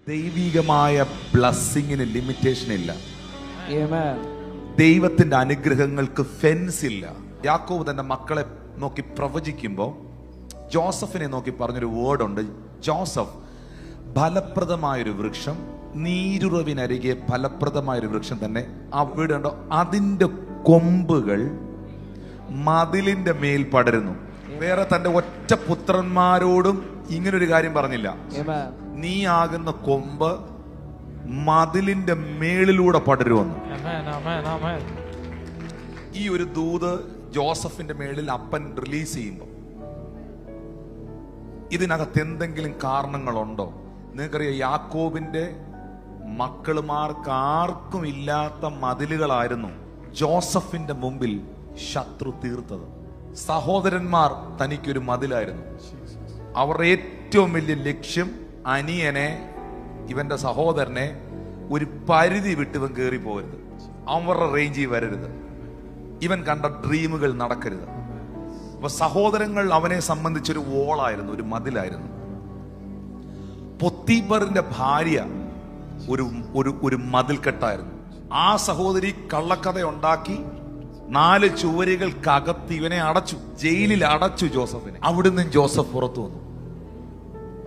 ദൈവികമായ ബ്ലസ്സിങ്ങിന് ലിമിറ്റേഷൻ ഇല്ല. ദൈവത്തിന്റെ അനുഗ്രഹങ്ങൾക്ക് ഫെൻസ് ഇല്ല. യാക്കോബ് തന്റെ മക്കളെ നോക്കി പ്രവചിക്കുമ്പോൾ ജോസഫിനെ നോക്കി പറഞ്ഞൊരു വേർഡുണ്ട്. ജോസഫ് ഫലപ്രദമായൊരു വൃക്ഷം, നീരുറവിനരികെ ഫലപ്രദമായൊരു വൃക്ഷം തന്നെ. അവിടെ ഉണ്ടോ അതിന്റെ കൊമ്പുകൾ മതിലിന്റെ മേൽ പടരുന്നു. വേറെ തന്റെ ഒറ്റ പുത്രന്മാരോടും ഇങ്ങനൊരു കാര്യം പറഞ്ഞില്ല. നീ ആകുന്ന കൊമ്പ് മതിലിന്റെ മേളിലൂടെ പടരുമെന്ന്. ഈ ഒരു ദൂത് ജോസഫിന്റെ മേളിൽ അപ്പൻ റിലീസ് ചെയ്യുമ്പോൾ ഇതിനകത്ത് എന്തെങ്കിലും കാരണങ്ങളുണ്ടോ? നിങ്ങൾക്കറിയാം, യാക്കോബിന്റെ മക്കളുമാർക്ക് ആർക്കും ഇല്ലാത്ത മതിലുകളായിരുന്നു ജോസഫിന്റെ മുമ്പിൽ ശത്രു തീർത്തത്. സഹോദരന്മാർ തനിക്കൊരു മതിലായിരുന്നു. അവരുടെ ഏറ്റവും വലിയ ലക്ഷ്യം അനിയനെ, ഇവന്റെ സഹോദരനെ ഒരു പരിധി വിട്ട് ഇവൻ കയറി പോകരുത്, അവരുടെ റേഞ്ചിൽ വരരുത്, ഇവൻ കണ്ട ഡ്രീമുകൾ നടക്കരുത്. അപ്പൊ സഹോദരങ്ങൾ അവനെ സംബന്ധിച്ചൊരു വോളായിരുന്നു, ഒരു മതിലായിരുന്നു. പൊത്തീഫറിന്റെ ഭാര്യ ഒരു മതിൽക്കെട്ടായിരുന്നു. ആ സഹോദരി കള്ളക്കഥ ഉണ്ടാക്കി 4 ചുവരുകൾക്കകത്ത് ഇവനെ അടച്ചു, ജയിലിൽ അടച്ചു ജോസഫിനെ. അവിടുന്ന് ജോസഫ് പുറത്തു വന്നു.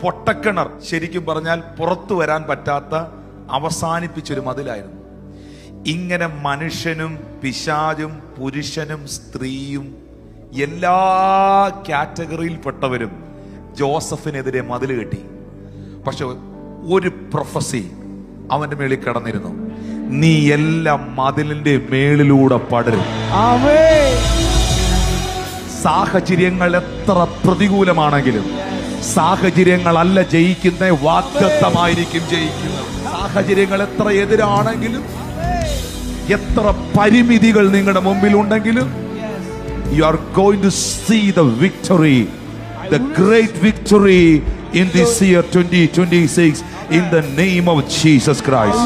പൊട്ടക്കിണർ, ശരിക്കും പറഞ്ഞാൽ പുറത്തു വരാൻ പറ്റാത്ത അവസാനിപ്പിച്ചൊരു മതിലായിരുന്നു. ഇങ്ങനെ മനുഷ്യനും പിശാചും പുരുഷനും സ്ത്രീയും എല്ലാ കാറ്റഗറിയിൽപ്പെട്ടവരും ജോസഫിനെതിരെ മതിൽ കെട്ടി. പക്ഷെ ഒരു പ്രൊഫസി അവന്റെ മേളിൽ കടന്നിരുന്നു: നീ എല്ലാ മതിലിന്റെ മേളിലൂടെ പടരും. സാഹചര്യങ്ങൾ എത്ര പ്രതികൂലമാണെങ്കിലും സാഹചര്യങ്ങളല്ല ജയിക്കുന്ന, വാഗ്ദത്തമായിരിക്കും ജയിക്കുന്നത്. സാഹചര്യങ്ങൾ എത്ര എതിരാണെങ്കിലും, എത്ര പരിമിതികൾ നിങ്ങളുടെ മുമ്പിൽ ഉണ്ടെങ്കിലും, you are going to see the victory, the great victory in this year 2026 in the name of Jesus Christ.